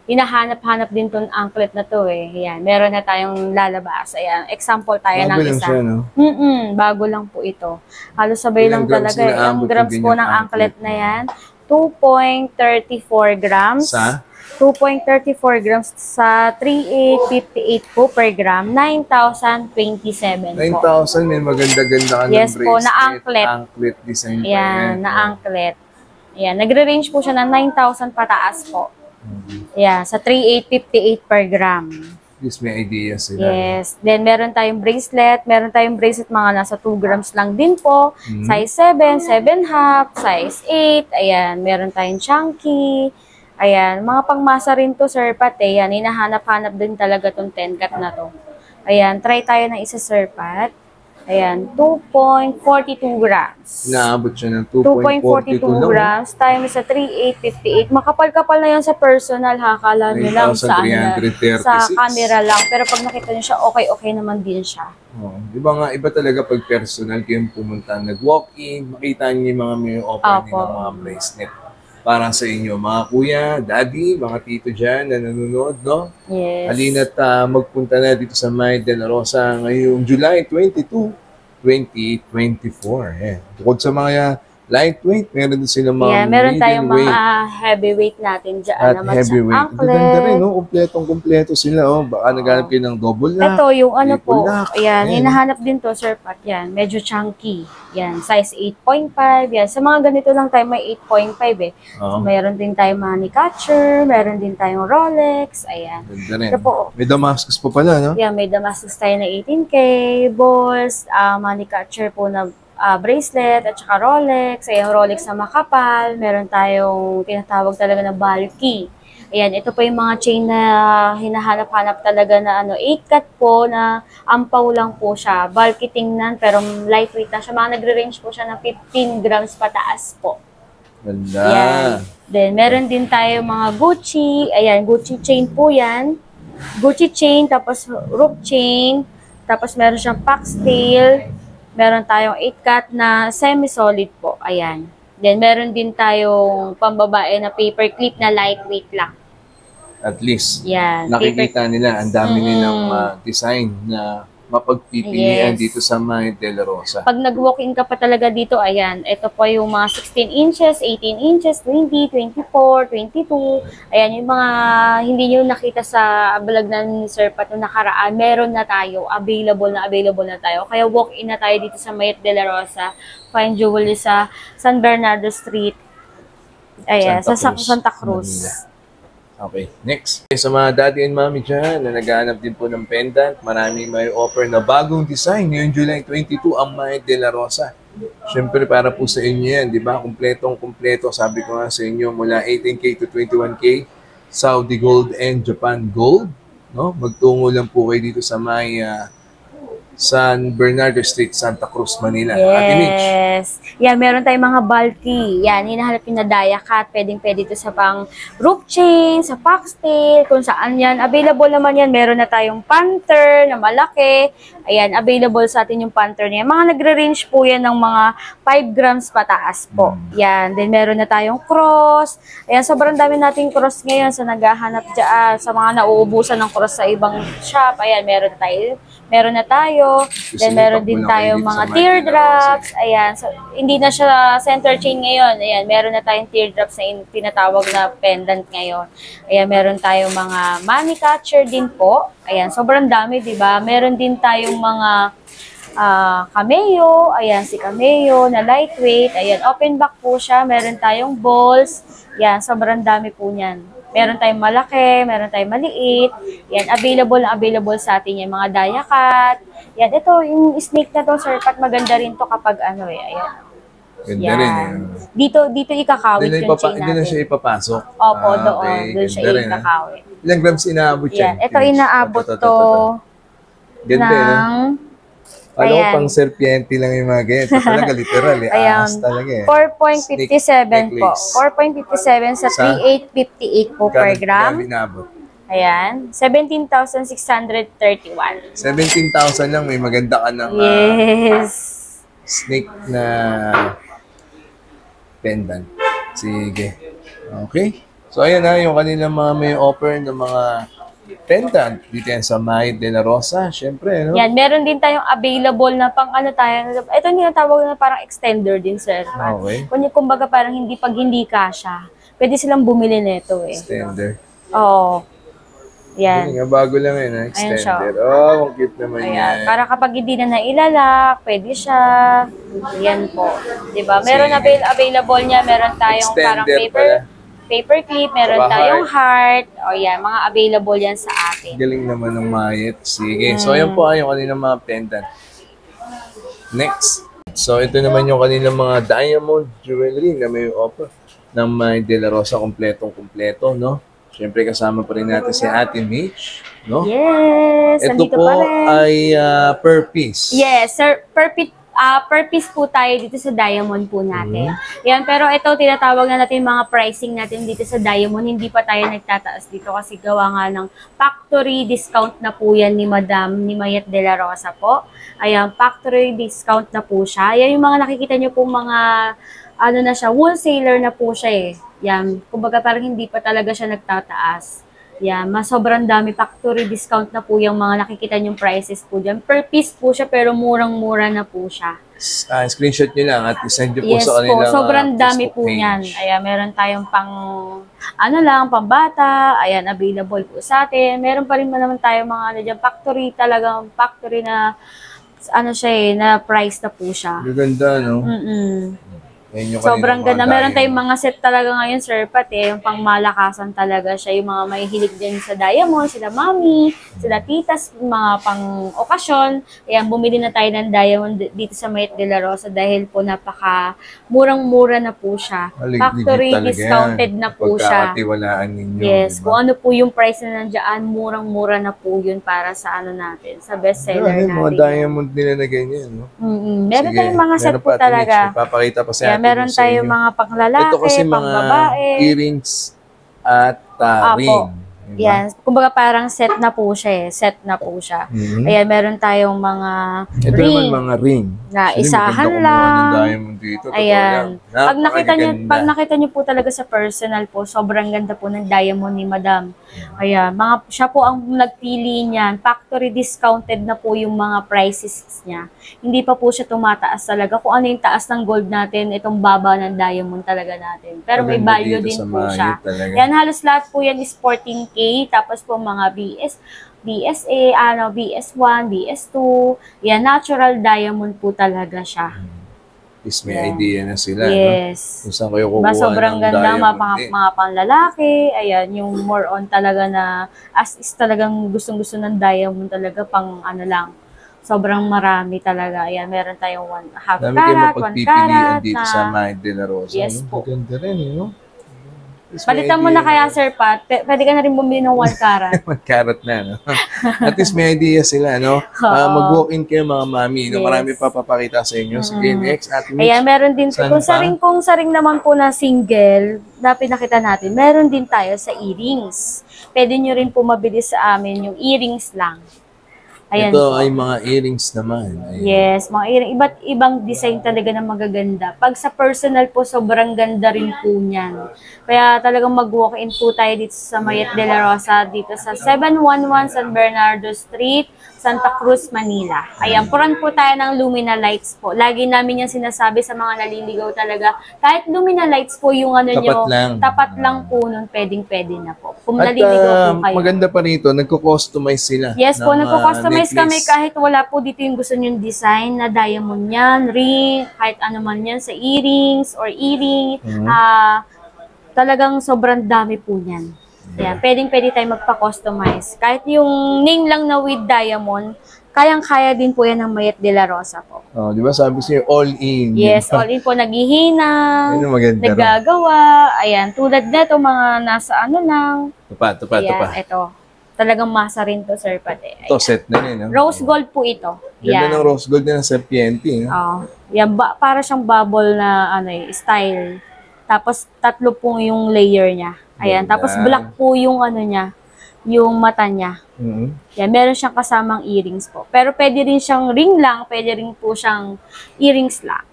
Hinahanap-hanap din tong anklet na to eh. Yan, meron na tayong lalabas. Ayan, example tayo Bago ng lang isa. siya, no? Bago lang po ito. Halos sabay Ilang lang grams talaga. na Ang abot grams yung po ng ganyang anklet anklet na yan, 2.34 grams. Sa? 2.34 grams sa 3,858 po per gram, 9,027 po. 9,000, may maganda-ganda ka ng Yes bracelet. po, na anklet. Anklet design pa Ayan, na anklet. Ayan, nagre-range po siya ng 9,000 pataas po. Ayan, sa 3,858 per gram. At least may idea sila. Yes. Then, meron tayong bracelet. Meron tayong bracelet mga nasa 2 grams lang din po. Size 7, 7.5, size 8. Ayan, meron tayong chunky. Ayan, mga pangmasa rin to, Sir Pat. Ayan, hinahanap-hanap din talaga tong 10 cat na to. Ayan, try tayo ng isa, Sir Pat. Ayan, 2.42 grams. Inaabot siya ng 2.42 2.42 lang. grams times sa 3,858. Makapal-kapal na yan sa personal, ha? Kala nyo lang sa, 9,336. sa camera lang. Pero pag nakita nyo siya, okay na din siya. Oh, iba nga, iba talaga pag personal kayong pumunta, nag-walk-in, makita niyo yung mga may offer din ng mga bracelet. Para sa inyo, mga kuya, daddy, mga tito dyan na nanonood, no? Yes. Halina't magpunta na dito sa May de la Rosa ngayong July 22, 2024. Bukod sa mga lightweight, meron din sila mga Meron tayong middleweight mga heavyweight natin dyan. at Naman heavyweight. sa Ang ganda rin, no? Kumpletong-kumpleto sila, oh. Baka naghanap kayo ng double lock. Ito, yung ano po. triple lock. Ayan, Ayan. hinahanap din to, Sir Pat. Yan, medyo chunky. Yan, size 8.5. Yan, sa mga ganito lang tayo, may 8.5 eh. Oo. Mayroon din tayong money catcher, meron din tayong Rolex. Ayan. Ganda rin. Ito po. May Damascus pa pala, no? Yan, may Damascus tayo na 18K, balls, money catcher po na bracelet, at saka Rolex. Ayan, Rolex na makapal. Meron tayong tinatawag talaga na bulky. Ayan, ito po yung mga chain na hinahanap-hanap talaga na 8-cut po na ampaw lang po siya. Bulky tingnan pero lightweight na siya. Mga nagre-range po siya ng 15 grams pataas po. Ganda. Ayan. Then, meron din tayo mga Gucci. Ayan, Gucci chain po yan. Gucci chain, tapos rope chain. Tapos meron siyang foxtail. Meron tayong 8-cut na semi-solid po. Ayan. Then, meron din tayong pambabae na paper clip na lightweight lang. At least, Yan. nakikita nila, ang dami nilang design na mapagpipilian Yes. dito sa May De La Rosa. Pag nag-walk-in ka pa talaga dito, ayan, ito po yung mga 16 inches, 18 inches, 20, 24, 22. Ayan, yung mga hindi nyo nakita sa vlog ni Sir Pat nung nakaraan, meron na tayo, available na tayo. Kaya walk-in na tayo dito sa Mayet De La Rosa, Fine Jewelry sa San Bernardo Street. Ayan, Santa Cruz. Manila. Okay, next. Okay, sa mga daddy and mommy dyan na naghahanap din po ng pendant, marami may offer na bagong design. Ngayong July 22, ang Mayet De La Rosa. Siyempre, para po sa inyo yan, di ba? Kumpletong-kumpleto. Sabi ko nga sa inyo, mula 18K to 21K, Saudi Gold and Japan Gold. No? Magtungo lang po kayo dito sa may San Bernardo Street, Santa Cruz, Manila. Ate Mitch. Yes. Yan, meron tayong mga bulky. Yan, hinahanap yung na dia cut. Pwedeng-pwede ito sa pang rope chain, sa foxtail, kung saan yan. Available naman yan. Meron na tayong panther na malaki. Ayan, available sa atin yung panther niya. Mga nagre-range po yan ng mga 5 grams pataas po. Yan. Then, meron na tayong cross. Ayan, sobrang dami nating cross ngayon sa naghahanap dyan. Sa mga nauubusan ng cross sa ibang shop. Ayan, meron na tayo. Then, meron din tayo mga teardrops. Ayan. So, hindi na siya center chain ngayon. Ayan, meron na tayong teardrops na tinatawag na pendant ngayon. Ayan, meron tayong mga money catcher din po. Ayan, sobrang dami, di ba? Meron din tayong mga cameo. Ayan, si cameo na lightweight. Ayan, open back po siya. Meron tayong balls. Ayan, sobrang dami po niyan. Meron tayong malaki, meron tayong maliit. Yan, available sa atin yung mga dia cut. Yan, ito, yung snake na to, Sir Pat, maganda rin to kapag ayan. Ganda rin. Dito ikakawit yung chain natin. Hindi na siya ipapasok. Opo, doon siya Ganda rin, ikakawit. Ilang grams inaabot yan? Yan, ito inaabot to Ganda ng... na. Alam ko pang serpiente lang yung mga ganyan. Ito talaga literal eh. Ahas talaga eh. 4.57 po. 4.57 sa 3.858 po per gram. Ayan. 17,631. 17,000 lang. May maganda ka ng snake na pendant. Sige. Okay. So ayan na yung kanilang mga may offer ng mga pendant dito yan sa Mayet De La Rosa. Siyempre, no? Yan, meron din tayong available na pang tayo. Ito yung tinatawag na parang extender din, Sir. Okay. Kumbaga parang hindi kasha. Pwede silang bumili nito eh. Extender. Oo. Yan. Nga, bago lang yun, extender. Oh, ang cute naman yan. Para kapag hindi na nailalak, pwede siya. Yan po. Diba? Meron available niya. Meron tayong extender parang paper clip, meron tayong heart. O yan, mga available yan sa atin. Galing naman ng Mayet. Sige. So, ayan po yung kanilang mga pendant. Next. So, ito naman yung kanilang mga diamond jewelry na may offer ng Mayet De La Rosa. Kompletong-kompleto, no? Siyempre, kasama pa rin natin si Ate Mitch, no? Yes, ito nandito po pa rin. ay per piece. Yes, sir. Per piece po tayo dito sa diamond po natin. Yan, pero ito, tinatawag na natin mga pricing natin dito sa diamond. Hindi pa tayo nagtataas dito kasi gawa nga ng factory discount na po yan ni Mayet De La Rosa po. Ayan, factory discount na po siya. Yan yung mga nakikita nyo po mga, wholesaler na po siya eh. Yan, kumbaga parang hindi pa talaga siya nagtataas. Yan, sobrang dami. Factory discount na po yung mga nakikita yung prices po dyan. Per piece po siya, pero murang-mura na po siya. Screenshot nyo lang at isend nyo po Yes sa po, kanilang sobrang dami Facebook po page. niyan. Ayan, meron tayong pambata. Ayan, available po sa atin. Meron pa rin naman tayong mga dyan, factory talagang, factory na, na price na po siya. Ganda, no? Yan yung Sobrang kanilang ganda. mga Meron tayong diamond. mga set talaga ngayon, Sir Pat, yung pangmalakasan talaga siya. Yung mga may hilig din sa diamond, sila mami, sila titas, mga pang okasyon. Ayan, bumili na tayo ng diamond dito sa Mayet de la Rosa dahil po murang-mura na po siya. Factory discounted na po siya. Pagkakatiwalaan ninyo. Yes, diba? kung ano po yung price na nandiyan, murang-mura na po yun para sa natin, sa bestseller natin. Mga diamond nila na ganyan, no? Meron tayong mga set po talaga. Papakita pa sa atin. Meron tayong mga panglalaki, ito kasi mga pangbabae. earrings at ring. Diba? Yan. Kumbaga parang set na po siya Set na po siya. Ayan, meron tayong mga ito ring. Naman mga ring. Na Actually, isahan maganda lang. kumuha ng diamond dito. Ayan. Pag Napakaganda. nakita niyo po talaga sa personal po, sobrang ganda po ng diamond ni Madam. Ayan, siya po ang nagpili niyan. Factory discounted na po yung mga prices niya. Hindi pa po siya tumataas talaga. Kung ano yung taas ng gold natin, itong baba ng diamond talaga natin. Pero may Maganda value dito din sa po siya. Mayet talaga. Yan, halos lahat po yan is 14K. Tapos po mga BSA, BS1, BS2. Yan, natural diamond po talaga siya. Is may idea na sila. Yes. No? Kung saan kayo kukuha Sobrang ng ganda, diamond. mga panlalaki. Ayan, yung more on talaga na as is talagang gustong-gusto ng diamond talaga pang lang. Sobrang marami talaga. Ayan, meron tayong 1/2 Dami kayo carat, 1 mapagpipilian carat dito na. sa Mayet de la Rosa. Yes no? po. Ganda rin, no? Palitan mo na kaya, Sir Pat. Pwede ka na rin bumili ng 1 carat. 1 carat na, no? At least may idea sila, no? Mag-walk-in kayo, mga mami. No? Yes. Marami pa papakita sa inyo. Sige, next, Ate Mitch. Ayan, meron din po. Saan Kung saring naman po na single na pinakita natin, meron din tayo sa earrings. Pwede nyo rin po mabili sa amin yung earrings lang. Ayan Ito po. ay mga earrings naman. Ayan. Yes, mga earrings. Iba't ibang design talaga na magaganda. Pag sa personal po, sobrang ganda rin po niyan. Kaya talagang mag-walk-in po tayo dito sa Mayet de la Rosa, dito sa 711 San Bernardo Street, Santa Cruz, Manila. Ayan, puran po tayo ng Lumina Lights po. Lagi namin yung sinasabi sa mga naliligaw talaga. Kahit Lumina Lights po yung tapat lang po nun, pwedeng-pwede na po. Kung naliligaw po kayo. Maganda pa rito, nagko-customize sila. Yes po, nagko-customize kami necklace. kahit wala po dito yung gusto nyong design na diamond yan, ring, kahit ano man yan sa earrings or earring. Talagang sobrang dami po yan. Yan, pwede tayo magpa-customize. Kahit yung name lang na with diamond, kayang-kaya din po yan ng Mayet de la Rosa po. Oh, di ba sabi siya all in. Yes, all in po, naghihinang, Ayun ang maganda rin. naggagawa. Ayan, tulad na ito, mga nasa lang. Tupa. Ayan, ito. Talagang masa rin to, Sir Pate. Ito, set na rin. No? Rose gold po ito. Ganda ng rose gold na sa Serpiente. No? Yan, para siyang bubble na style. Tapos, 3 po yung layer niya. Ayan, Ganda. tapos black po yung niya, yung mata niya. Yan, meron siyang kasamang earrings po. Pero pwede rin siyang ring lang, pwede rin po siyang earrings lang.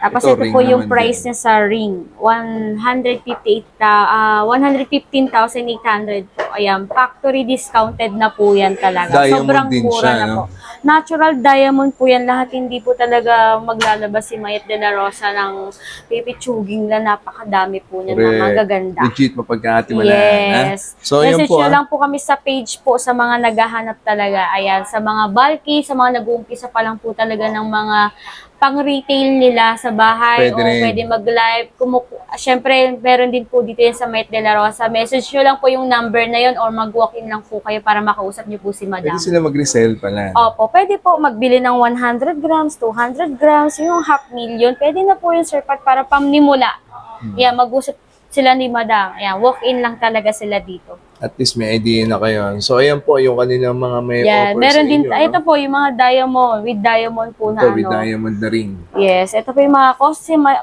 Tapos ito po yung price niya sa ring, 115,800 po. Ayan, factory discounted na po yan talaga. Diamond Sobrang din mura siya, na no? po. Natural diamond po yan. Lahat hindi po talaga maglalabas si Mayet de la Rosa ng pipitsuging na napakadami po niya na magaganda. Legit mapagkakatiwalaan. Yes. So, yan Message po. nyo lang po kami sa page po sa mga naghahanap talaga. Ayan, sa mga bulky, sa mga nag-uumpisa pa lang po talaga ng mga pang-retail nila sa bahay Pwede o rin. pwede mag-live. Siyempre, meron din po dito yan sa Mayet de la Rosa. Message nyo lang po yung number na yun or mag-walk-in lang po kayo para makausap nyo po si Madam. Pwede sila mag-resell pala. Opo, pwede po magbili ng 100 grams, 200 grams, yung 500,000. Pwede na po yung Sir Pat para pamnimula. Yan, mag-usap sila ni Madam. Ayan, walk-in lang talaga sila dito. At least may idea na kayo. So, ayan po yung kanilang mga may Yan, offer meron sa din, inyo. ito po yung mga diamond, with diamond po na Ito, with diamond na ring. Yes, ito po yung mga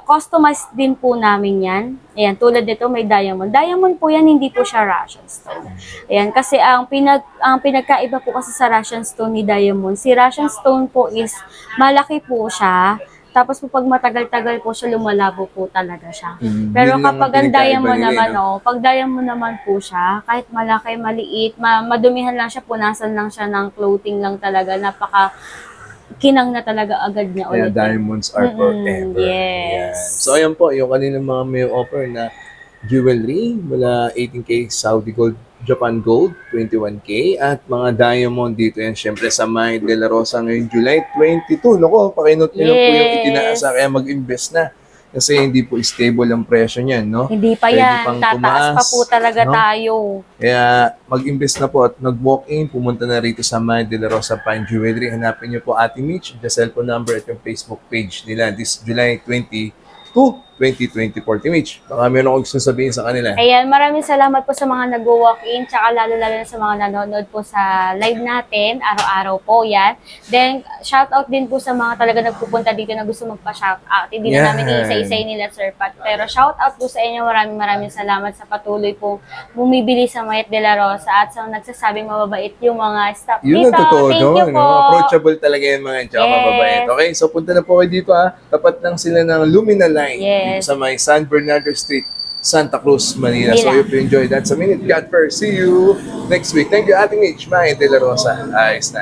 customized din po namin yan. Ayan, tulad nito may diamond. Diamond po yan, hindi po siya Russian stone. Ayan, kasi ang pinagkaiba po kasi sa Russian stone ni diamond, si Russian stone po is malaki po siya. Tapos po pag matagal-tagal po siya, lumalabo po talaga siya. Yun Pero lang kapag ang ang diamond pinagkaiba nila, naman, no? pag diamond naman po siya, kahit malaki, maliit, madumihan lang siya, punasan lang siya ng clothing lang talaga, napaka kinang na talaga agad niya Kaya ulit. diamonds are forever. Yes. Ayan. So, ayan po, yung kanilang mga may offer na jewelry mula 18K Saudi Gold, Japan Gold, 21K, at mga diamond dito yan, syempre sa May de la Rosa ngayong July 22. Loko, pakinot nyo lang po yung Yes. itinaasa, kaya mag-invest na. Kasi hindi po stable ang presyo niyan, no? Hindi pa Pwede yan. pang Tataas tumaas, pa po talaga no? tayo. Kaya mag-invest na po at mag-walk-in, pumunta na rito sa May de la Rosa Fine Jewelry. Hanapin niyo po Ate Mitch, the cellphone number at yung Facebook page nila this July 22, 2024. Ate Mitch, baka meron akong gusto sabihin sa kanila. Ayan, maraming salamat po sa mga nag-walk-in, tsaka lalo-lalo na sa mga nanonood po sa live natin, araw-araw po yan. Then, shoutout din po sa mga talaga nagpupunta dito na gusto magpa-shoutout. Hindi na namin Yan. iisa-isay nila, Sir Pat. Pero shoutout po sa inyo, maraming salamat sa patuloy po bumibili sa Mayet de la Rosa at sa nagsasabing mababait yung mga staff Yun dito. ang totoo Thank you doon, po. no? Approachable talaga yung mga tsaka Yes. mababait. Okay, so punta na po kayo dito ha. Tapat lang sila ng Lumina Line Yes. dito sa may San Bernardo Street, Santa Cruz, Manila. So Manila. if you enjoyed that, sa minute, God first. See you next week. Thank you, Ate Mitch, May de la Rosa. Nice.